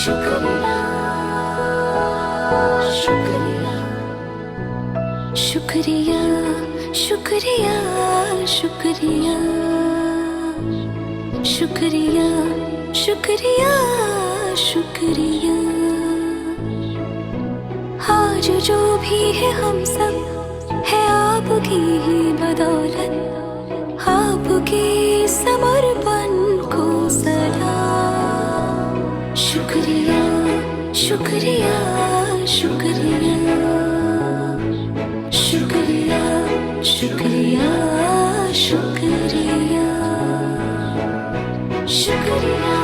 शुक्रिया शुक्रिया शुक्रिया शुक्रिया शुक्रिया शुक्रिया शुक्रिया शुक्रिया। आज जो भी है हम सब है आपकी ही बदौलत, आपके समर्पण को सलाम। शुक्रिया शुक्रिया शुक्रिया शुक्रिया शुक्रिया शुक्रिया शुक्रिया शुक्रिया।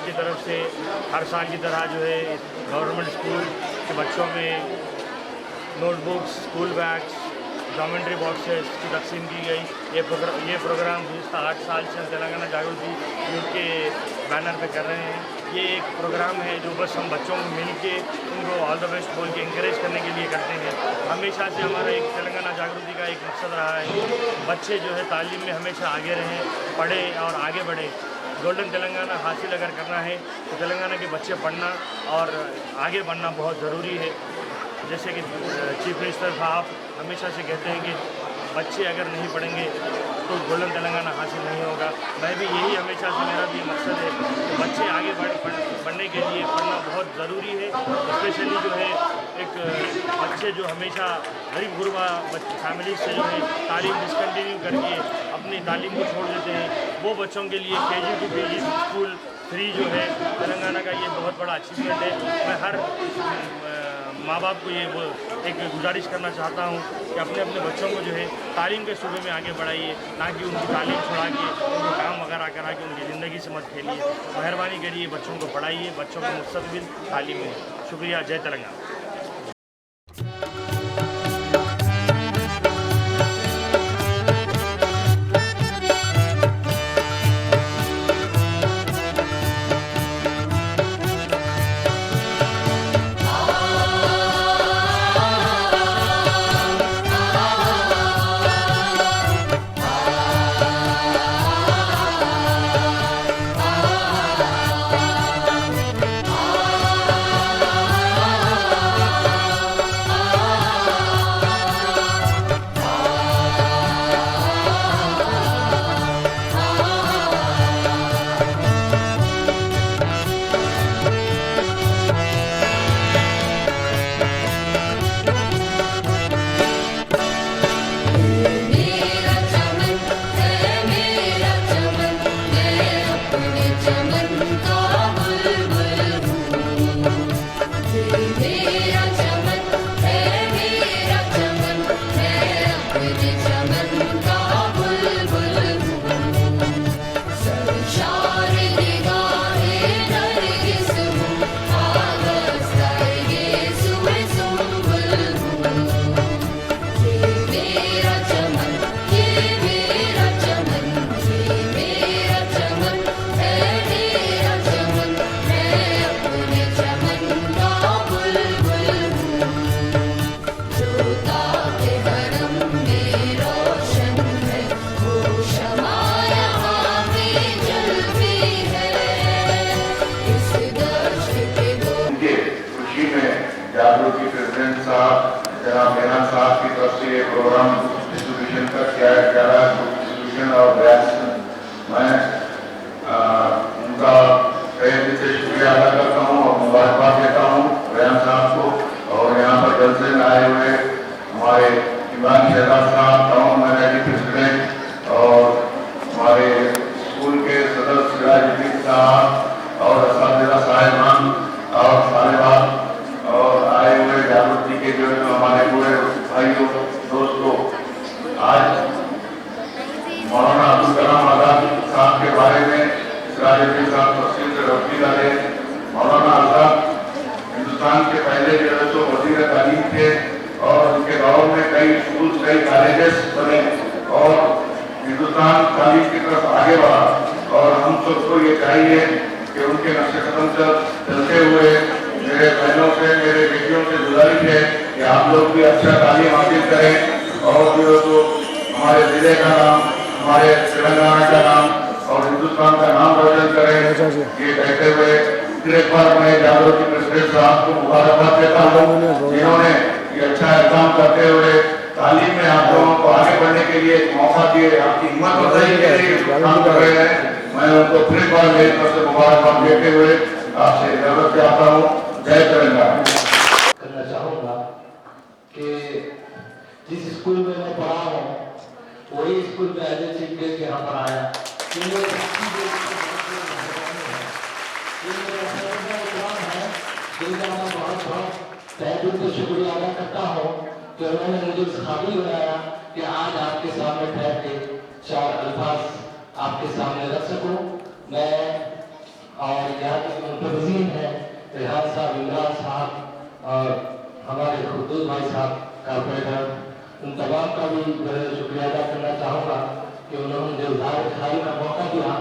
की तरफ से हर साल की तरह जो है गवर्नमेंट स्कूल के बच्चों में notebooks, school bags, geometry boxes की तकसीम की गई। ये प्रोग्राम गुज़श्ता 8 साल से हम तेलंगाना जागृति यूथ के बैनर पे कर रहे हैं। ये एक प्रोग्राम है जो बस हम बच्चों को मिल के उनको ऑल द बेस्ट बोल के इंकरेज करने के लिए करते हैं। हमेशा से हमारा एक तेलंगाना जागृति का एक मकसद रहा है, बच्चे जो है तालीम में हमेशा आगे रहें, पढ़ें और आगे बढ़ें। गोल्डन तेलंगाना हासिल अगर करना है तो तेलंगाना के बच्चे पढ़ना और आगे बढ़ना बहुत ज़रूरी है। जैसे कि चीफ मिनिस्टर साहब हमेशा से कहते हैं कि बच्चे अगर नहीं पढ़ेंगे तो गोल्डन तेलंगाना हासिल नहीं होगा। मैं भी यही हमेशा से मेरा भी मकसद है कि बच्चे आगे बढ़ने के लिए पढ़ना बहुत ज़रूरी है। स्पेशली जो है एक बच्चे जो हमेशा गरीब गुरबा फैमिली से जो है तालीम डिसकंटिन्यू करके अपनी तालीम को छोड़ देते हैं, वो बच्चों के लिए KG to PG school free जो है तेलंगाना का ये बहुत बड़ा अचीवमेंट है। मैं हर माँ बाप को ये एक गुजारिश करना चाहता हूँ कि अपने अपने बच्चों को जो है तालीम के सूबे में आगे बढ़ाइए, ना कि उनकी तालीम छुड़ा के उनको काम वगैरह करा के उनकी ज़िंदगी से मत खेलिए। मेहरबानी करिए, बच्चों को पढ़ाइए, बच्चों को मुस्तकबिल तालीम है। शुक्रिया। जय तेलंगाना। जागृति प्रेसिडेंट साहब जनाब मेहरा साहब की तरफ से ये प्रोग्राम डिस्ट्रीब्यूशन का किया जा रहा है, डिस्ट्रीब्यूशन और बैच। मैं उनका तहे दिल से शुक्रिया अदा करता हूँ और मुबारकबाद देता हूँ बयान साहब को। और यहाँ पर जलसे में आए हुए हमारे इमरान शहजाद साहब, टाउन मैनेजर प्रेसिडेंट और हमारे स्कूल के सदस्य सिराजुद्दीन साहब और असातिज़ा साहिबान और साहिबान और आए हुए जागृति के जो हमारे पूरे भाइयों दोस्तों, आज मौलाना अब्दुल कलाम आज़ाद साहब के बारे में सिराजुद्दीन साहब तफसील से रोशनी डाले। मौलाना आज़ाद हिंदुस्तान के पहले जो है तो वज़ीर तालीम थे और उनके दौर में कई स्कूल, कई कॉलेजेस बने और हिंदुस्तान तालीम की तरफ आगे बढ़ा। और हम सबको ये चाहिए कि उनके नक्शे कदम चलते हुए मेरे बहनों से, मेरे बेटियों से गुजारिश है कि आप लोग भी अच्छा तालीम हासिल करें और जो तो हमारे ज़िले का नाम, हमारे तेलंगाना का नाम और हिंदुस्तान का नाम रोशन करें। हूँ जिन्होंने ये अच्छा एग्जाम करते हुए तालीम में आप लोगों को आगे बढ़ने के लिए एक मौका दिए, आपकी हिम्मत बताई के लिए काम कर रहे हैं। मैं उनको फिर एक बार मेरी तरफ से मुबारकबाद देते हुए आपसे इजाजत चाहता हूँ। जय तेलंगाना। करना चाहूँगा कि जिस स्कूल में मैं पढ़ा हूँ वही स्कूल में एज ए चीफ गेस्ट यहाँ पर आया। जिनका मैं बहुत बहुत तहे दिल से शुक्रिया अदा करता हूँ कि उन्होंने मुझे इस काबिल बनाया कि आज आपके सामने ठहर के 4 अल्फाज आपके सामने रख सकूँ। मैं और यहाँ के मुंतज़िम हैं रेहान साहब, इमरान साहब और हमारे खुदूस भाई साहब कारपोरेटर, उन तमाम का भी शुक्रिया अदा करना चाहूँगा कि उन्होंने मुझे उधार खाई का मौका दिया।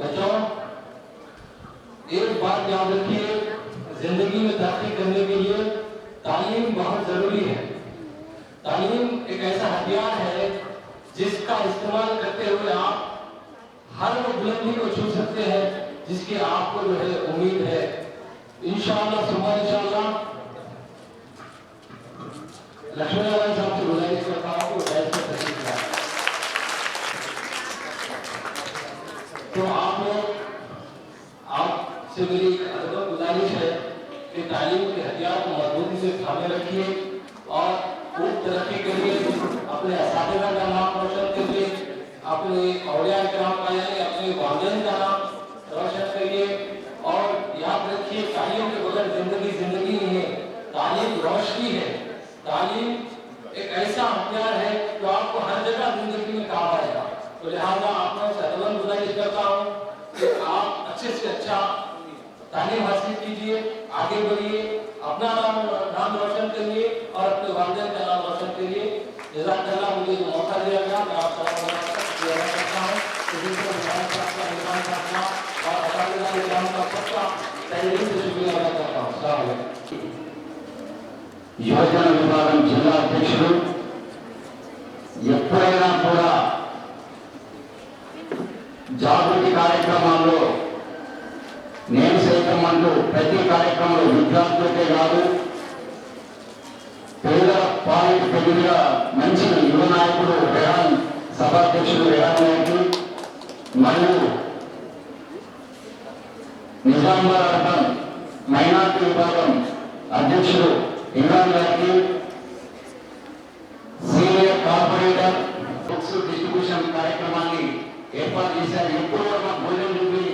बच्चों, एक बात याद रखिए, जिंदगी में तरक्की करने के लिए तालीम बहुत जरूरी है। तालीम एक ऐसा हथियार है जिसका इस्तेमाल करते हुए आप हर वो बुलंदी को छू सकते हैं जिसकी आपको जो है उम्मीद है। इंशाअल्लाह सुबह इंशाअल्लाह लक्ष्मी नारायण साहब से गुजारिश करता हूँ कि बैठ कर तशरीफ लाएं। तो आप लोग, आपसे मेरी अदब गुजारिश है कि तालीम के हथियार को मजबूती से थामे रखिए और खूब तरक्की करिए, अपने असातिज़ा का नाम रोशन करिए, अपने औलिया किराम का यानी अपने वालिदैन का नाम रोशन करिए। और याद रखिए, तालीम के बगैर जिंदगी नहीं है। तालीम रोशनी है। तालीम एक ऐसा हथियार है जो आपको हर जगह जिंदगी में काम आएगा। तो लिहाजा आप लोगों से अदब गुजारिश करता हूँ कि आप अच्छे से अच्छा तालीम हासिल कीजिए, आगे बढ़िए, अपना नाम रोशन करिए और अपने वालिदैन का नाम रोशन करिए। जज़ाकल्लाह, मुझे जो मौका दिया गया मैं आप करता हूँ और असातिज़ा का सबका तहे दिल से शुक्रिया अदा करता हूँ। अस्सलाम वालेकुम। యువజన విభాగం జిల్లా అధ్యక్షుడు ఎప్పుడైనా కూడా జాగృతి కార్యక్రమాల్లో నేను సైతం అంటూ ప్రతి కార్యక్రమంలో విద్యార్థులకే కాదు పేద పాలిట పెద్దగా మంచి యువ నాయకుడు రెహాన్ సభాధ్యక్షుడు రెహాన్ గారికి మరియు నిజామాబాద్ అర్బన్ మైనార్టీ విభాగం అధ్యక్షుడు ఇమ్రాన్ గారికి, సీనియర్ కార్పొరేటర్ బుక్స్ డిస్ట్రిబ్యూషన్ కార్యక్రమాన్ని ఏర్పాటు చేశారు. ఎప్పుడు కూడా భోజనం చూపి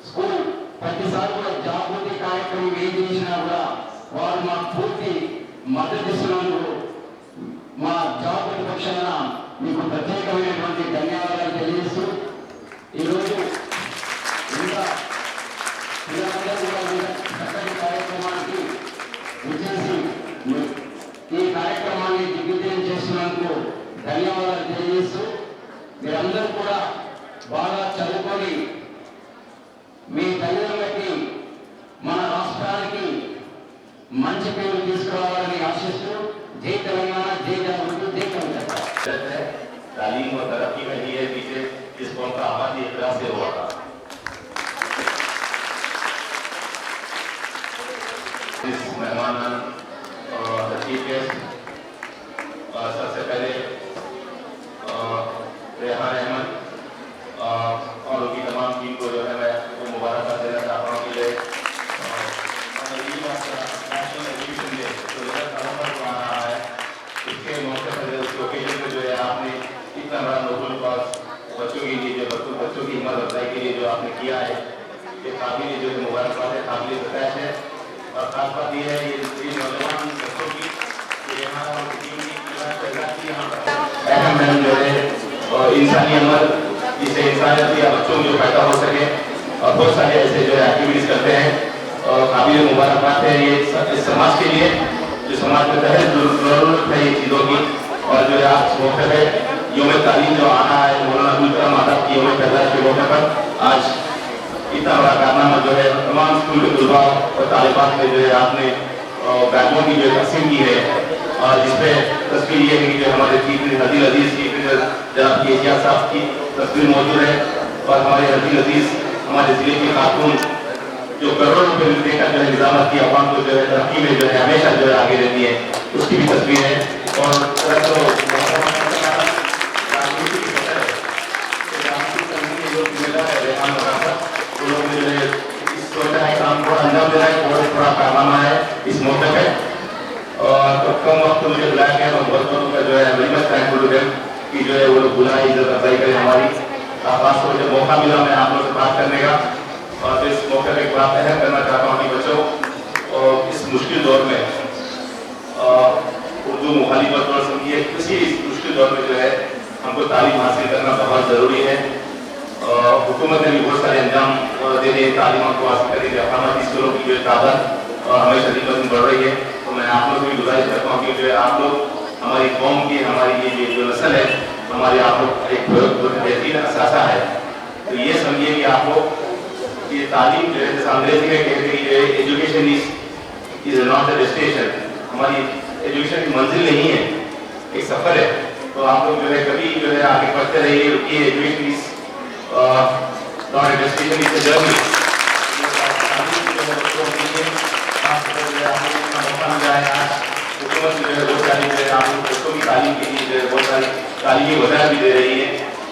స్కూల్ ప్రతిసారి కూడా జాగృతి కార్యక్రమం ఏం చేసినా కూడా వారు మాకు పూర్తి మద్దతు ఇస్తున్నందుకు మా జాగృతి పక్షాన మీకు ప్రత్యేకమైనటువంటి ధన్యవాదాలు తెలియజేస్తూ ఈరోజు ఇంకా పిల్లలందరూ కూడా చక్కటి కార్యక్రమానికి విచ్చేసి ఈ కార్యక్రమాన్ని దిగ్విజయం చేస్తున్నందుకు ధన్యవాదాలు తెలియజేస్తూ మీరందరూ కూడా బాగా చదువుకొని మీ తల్లిదండ్రులకి మన రాష్ట్రానికి మంచి పేరు తీసుకురావాలని ఆశిస్తూ జై తెలంగాణ, జై జాగృతి, జై తెలంగాణ। तालीम और तरक्की में ही है, पीछे इस कौम का आबादी इकरा से हुआ था। इस मेहमान चीफ गेस्ट सबसे पहले रेहान अहमद और उनकी तमाम टीम को जो है मैं वो मुबारकबाद देना चाहता हूँ कि नेशनल एजुकेशन डे जो नवंबर आ रहा है, इसके मौके पर उस ओकेजन में जो है आपने इतना बड़ा नोबल कॉज बच्चों के लिए, जो बच्चों की हिम्मत अफजाई के लिए जो आपने किया है, ये काबिल जो है मुबारकबाद है, काबिल बताया है। और खास बात ये है ये नौजवान बच्चों की अहम जो है और इंसानी अमल, इससे इंसानियत या बच्चों में जो पैदा हो सके और बहुत सारे ऐसे जो है एक्टिविटीज करते हैं और काबिल मुबारकबाद है ये इस समाज के लिए, जो समाज में तहत जरूरत है ये चीज़ों की। और जो है आज मौके पर यौम तालीम जो आ रहा है, मौलाना अब्दुल कलाम आज़ाद की यौम पैदाइश के मौके पर आज इतना बड़ा कारनामा जो है तमाम स्कूल के तलबा और तालिबात में जो है आपने बैगों की जो तकसीम की है और जिसपे तस्वीर ये है कि जो हमारे चीफ हदील अजीज चीफ जनाब की एशिया साहब की तस्वीर मौजूद है और हमारे हदील अजीज हमारे जिले की खातून जो करोड़ों रुपए मिलने का जो है निजामत की अवाम को जो है तरक्की में जो है हमेशा जो है आगे रहती है, उसकी भी तस्वीर है। और काम को अंजाम देना है, बहुत बड़ा कारनामा है इस मौके पे। और तो कम वक्त मुझे बुलाया गया, मैं बहुत बहुत उनका जो है very much thankful to them कि जो है वो लोग बुलाए, इज्जत अफजाई करें हमारी। खासतौर से मौका मिला मैं आप लोगों से बात करने का, और तो इस मौके पर एक बात अहम करना चाहता हूँ कि बच्चों और इस मुश्किल दौर में उर्दू मुखालिफत और समझिए किसी इस मुश्किल दौर में जो है हमको तालीम हासिल करना बहुत ज़रूरी है। हुकूमत ने भी बहुत सारे अंजाम देने तालीम को हासिल करने के अफामाती स्कूलों की जो तादाद हमेशा दिन ब दिन बढ़ रही है। तो मैं आप लोग भी गुजारिश करता हूँ कि जो है आप लोग हमारी कौम की, हमारी ये जो नस्ल है, हमारे आप लोग एक बेहतरीन असासा है। तो ये समझिए कि आप लोग ये तालीम जो है जैसे अंग्रेजी में कहते हैं education is not a destination, हमारी एजुकेशन की मंजिल नहीं है, एक सफ़र है। तो आप लोग जो है कभी जो है आगे बढ़ते रहिए, रुकिए। Education is not a destination, is a journey. हुकूमत जो है बहुत सारी जो है आप लोग बच्चों की तालीम के लिए जो है बहुत सारी तालीमी वजह भी दे रही है।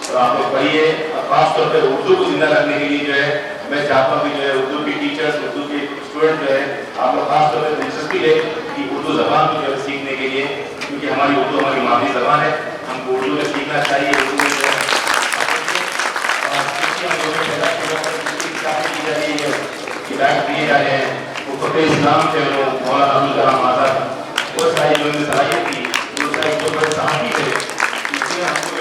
तो आप लोग पढ़िए, खासतौर पर उर्दू को जिंदा रखने के लिए जो है मैं चाहता हूँ कि जो है उर्दू के टीचर्स, उर्दू के स्टूडेंट जो है आप लोग खासतौर पर दिलचस्पी लें कि उर्दू ज़बान को जो है सीखने के लिए, क्योंकि हमारी उर्दू हमारी मादरी ज़बान है, हमको उर्दू में सीखना चाहिए। उर्दू में जो है दिए जा रहे हैं, वो इस्लाम से मौलाना अब्दुल कलाम आज़ाद बहुत सारी जो उनकी सलाहियत थी, बहुत सारी जो बड़े साहसी थे, इसलिए हमको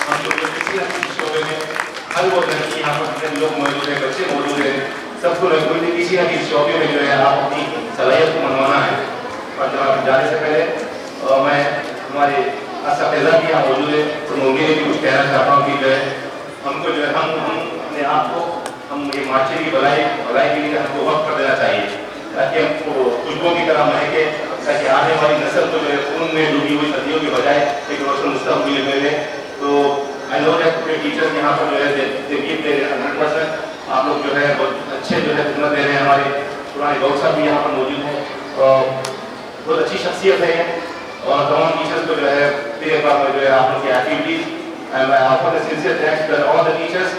हम लोग किसी न किसी शोबे में हर वो लड़की यहाँ पर जितने लोग मौजूद हैं, बच्चे मौजूद हैं, सबको कोई किसी न किसी शोबे में जो है आप अपनी सलाहियत को मनवाना है। और जब जाने से पहले मैं हमारे असफ़ैज़ा भी यहाँ मौजूद है, तो मैं उन्हें भी कुछ कहना चाहता हूँ कि जो है हमको जो है हम अपने आप को हम ये माशरे की भलाई के लिए हमको वक्त कर देना चाहिए, ताकि हमको खुशबुओं की तरह महके, ताकि आने वाली नस्ल को जो है खून में डूबी हुई सदियों के बजाय एक रोशन मुस्तक़बिल मिले। तो आई नो दैट पूरे टीचर्स यहाँ पर जो है 100% आप लोग जो है बहुत अच्छे जो है खिदमत दे रहे हैं। हमारे पुराने डॉक्टर साहब भी यहाँ पर मौजूद हैं, बहुत अच्छी शख्सियत है। और तमाम टीचर्स को जो है फिर एक बार जो है आप लोग की activities offer sincere thanks to all the teachers.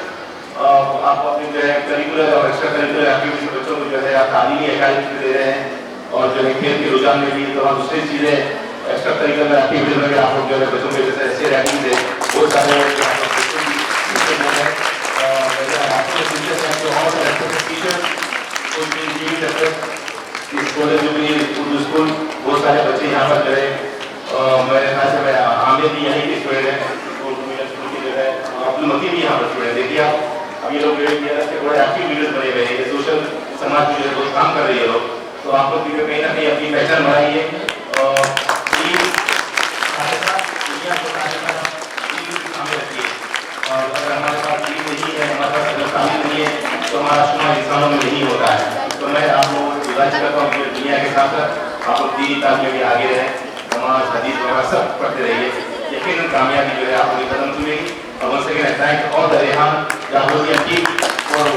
आप अपने जो है करिकुलर और एक्स्ट्रा करिकुलर एक्टिविटीज बच्चों को जो है आप तालीमी एकेडमी दे रहे हैं, और जो है खेल के रुझान में भी तो हम दूसरी चीज़ें एक्स्ट्रा करिकुलर एक्टिविटीज में भी आप लोग जो है बच्चों के जैसे ऐसे रैंकिंग है बहुत सारे उर्दू स्कूल बहुत सारे बच्चे यहाँ पर जो है मेरे ख्याल से मैं आमिर भी यहीं के स्टूडेंट हैं, स्कूल की जो है अब्दुल मतीन भी यहाँ पर स्टूडेंट। देखिए आप अब ये लोग थोड़े एक्टिव लीडर्स बने हुए हैं, ये सोशल समाज में जो है बहुत काम कर रही है लोग। तो आप लोग भी कहीं ना कहीं अपनी पहचान बढ़ाइए और और अगर हमारे पास दीन नहीं है, हमारे पास अगर तालीम नहीं है, तो हमारा शुमार इंसानों में नहीं होता है। तो मैं आप लोगों को गुजारिश करता हूँ कि दुनिया के साथ साथ आप लोग दीनी तालीम में भी आगे रहें, नमाज हदीस वगैरह सब पढ़ते रहिए, यकीनन कामयाबी जो है आपको कदम चुनेगी। और once again I thank all the Rehan Jahuriya team for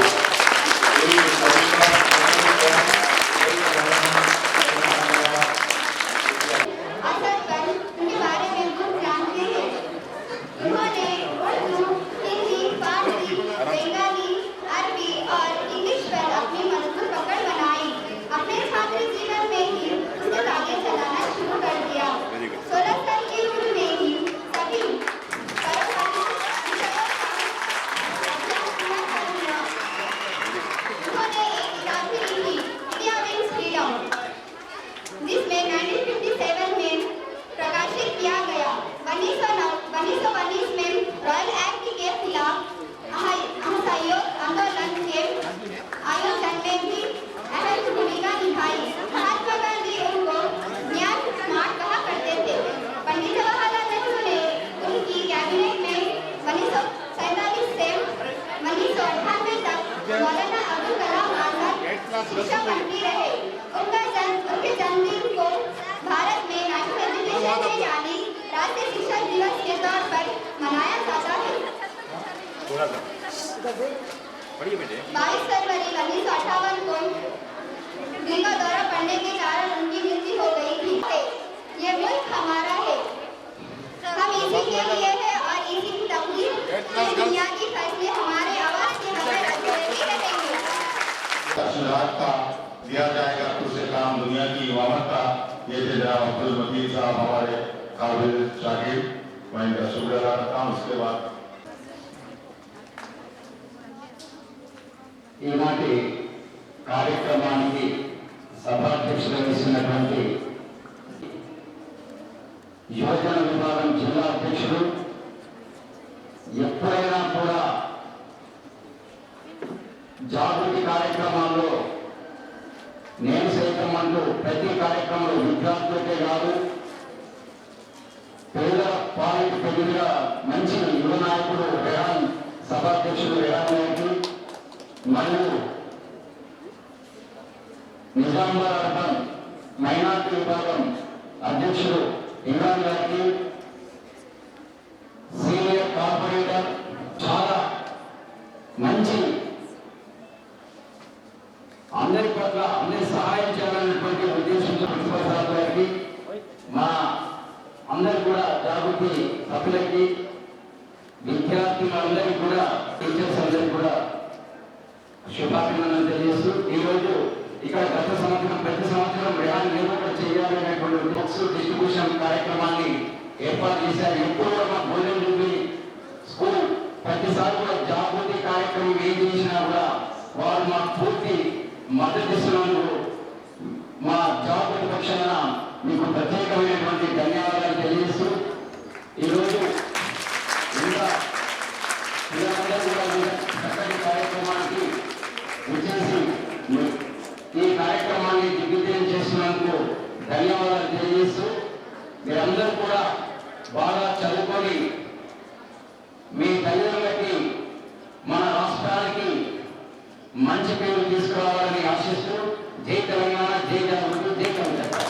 शिक्षा मंत्री रहे। उनके जन्मदिन को भारत में नेशनल एजुकेशन डे यानी राष्ट्रीय शिक्षक दिवस के तौर पर मनाया जाता है। 22 फरवरी 1958 को दिल का दौरा पड़ने के कारण उनकी मृत्यु हो गई थी। ये मुल्क हमारा है, हम इसी के लिए है और इसी की तकलीफ इस दुनिया की फैसले हमारे आवाज के हमें रखते रहेंगे। तफसीलात का दिया जाएगा दूसरे काम दुनिया की इमामत का। ये थे जनाब अब्दुल मजीद साहब हमारे काबिल शागिर्द, मैं इनका शुक्र अदा करता हूँ। उसके बाद ఈనాటి కార్యక్రమానికి సభాధ్యక్షులు వహిస్తున్నటువంటి యువజన విభాగం జిల్లా అధ్యక్షుడు, ఎప్పుడైనా కూడా జాగృతి కార్యక్రమాల్లో నేను సైతం అంటూ ప్రతి కార్యక్రమంలో విద్యార్థులకే కాదు పేద పాలిట పెద్దగా మంచి యువ నాయకుడు రెహాన్ సభాధ్యక్షుడు రెహాన్ గారికి మరియు నిజామాబాద్ అర్బన్ మైనార్టీ విభాగం అధ్యక్షుడు ఇమ్రాన్ గారికి, సీనియర్ కార్పొరేటర్ చాలా మంచి అందరి పట్ల అందరి సహాయం చేయాలనేటువంటి ఉద్దేశంతో ప్రిన్సిపల్ సార్ గారికి, మా అందరు కూడా జాగృతి సభ్యులకి, విద్యార్థులందరికీ కూడా టీచర్స్ అందరికీ కూడా శుభాభినందనలు తెలియజేస్తూ ఈరోజు ఇక్కడ గత సంవత్సరం ప్రతి సంవత్సరం రెహాన్ ఏదో ఒకటి చేయాలనేటువంటి బుక్స్ డిస్ట్రిబ్యూషన్ కార్యక్రమాన్ని ఏర్పాటు చేశారు. ఎప్పుడు కూడా మా గోల్డెన్ జూబ్లీ స్కూల్ ప్రతిసారి కూడా జాగృతి కార్యక్రమం ఏం చేసినా కూడా వారు మాకు పూర్తి మద్దతు ఇస్తున్నందుకు మా జాగృతి పక్షాన మీకు ప్రత్యేకమైనటువంటి ధన్యవాదాలు తెలియజేస్తూ ఈరోజు ఇంకా పిల్లలందరూ కూడా చక్కటి కార్యక్రమానికి వచ్చేసి ఈ కార్యక్రమాన్ని దిగ్విజయం చేస్తున్నందుకు ధన్యవాదాలు తెలియజేస్తూ మీరందరూ కూడా బాగా చదువుకొని మీ తల్లిదండ్రులకి మన రాష్ట్రానికి మంచి పేరు తీసుకురావాలని ఆశిస్తూ జై తెలంగాణ, జై జాగృతి, జై తెలంగాణ.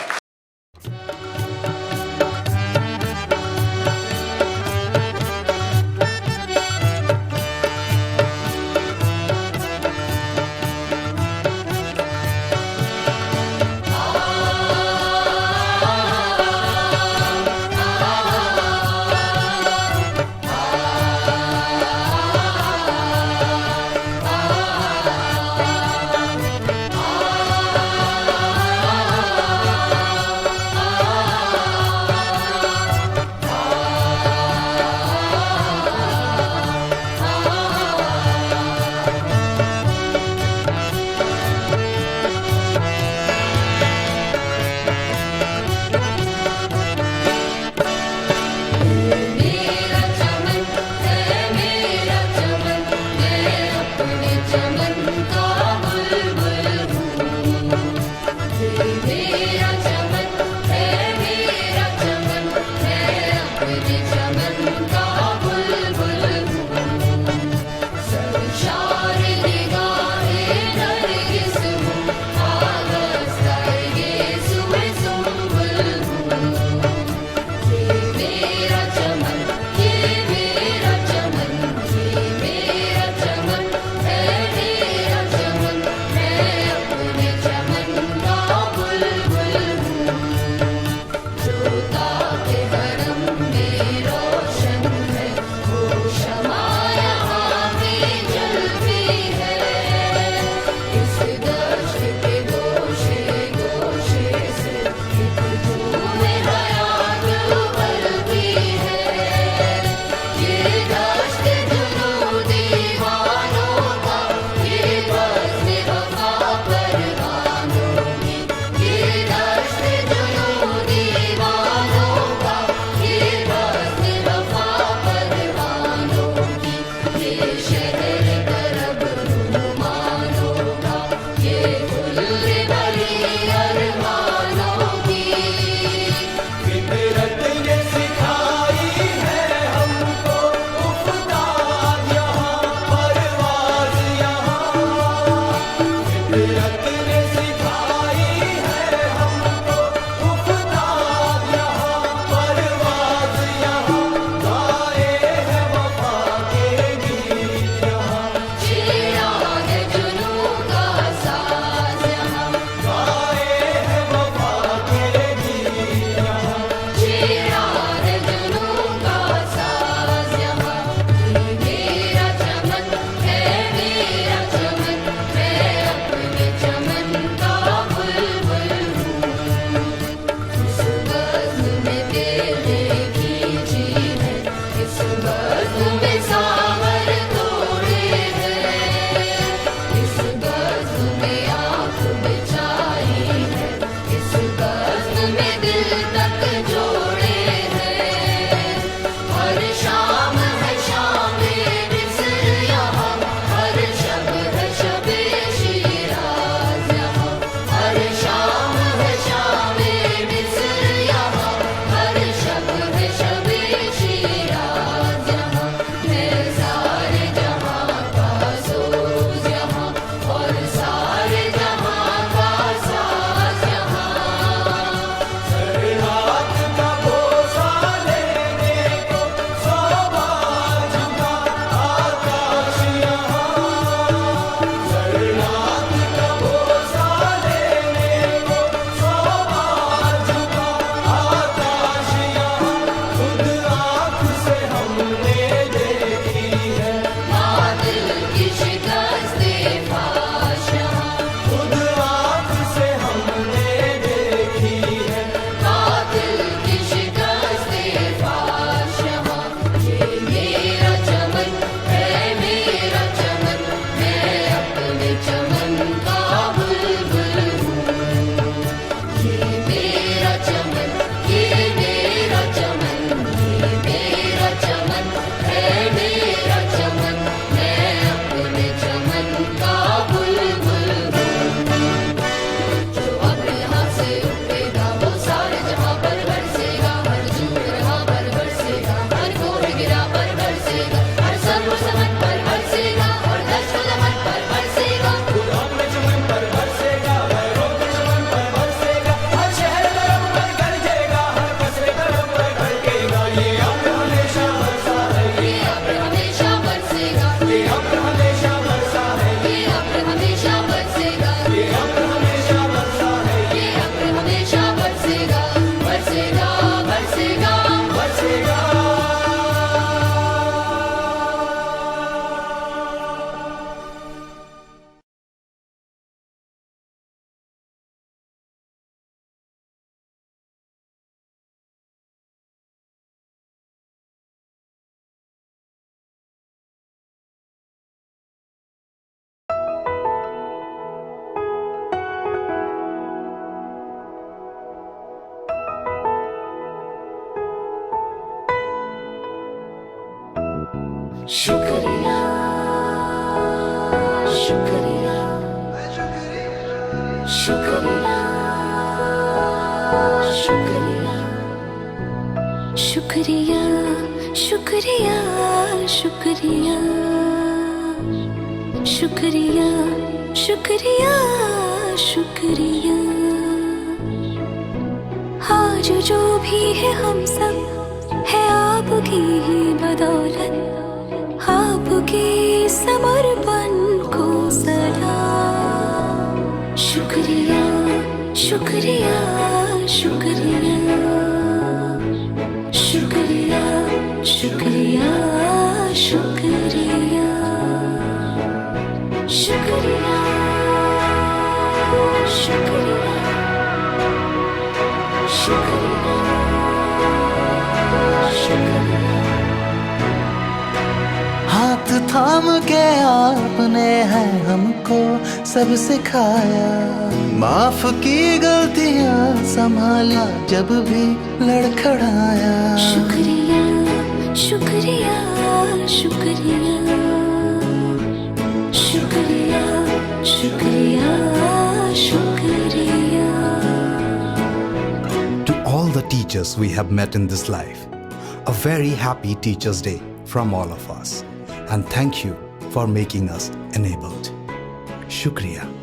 शुक्रिया शुक्रिया शुक्रिया शुक्रिया शुक्रिया शुक्रिया शुक्रिया शुक्रिया शुक्रिया शुक्रिया आज जो भी है हम सब है आपकी ही बदौलत, आपके समर्पण को सलाम। शुक्रिया शुक्रिया शुक्रिया शुक्रिया शुक्रिया शुक्रिया शुक्रिया शुक्रिया शुक्रिया शुक्रिया। हाथ थाम के आपने है हमको सब सिखाया, माफ की गलतियां संभाला जब भी लड़खड़ाया। शुक्रिया शुक्रिया शुक्रिया शुक्रिया शुक्रिया शुक्रिया। To all the teachers we have met in this life, a very happy Teachers' Day from all of us. And thank you for making us enabled. Shukriya.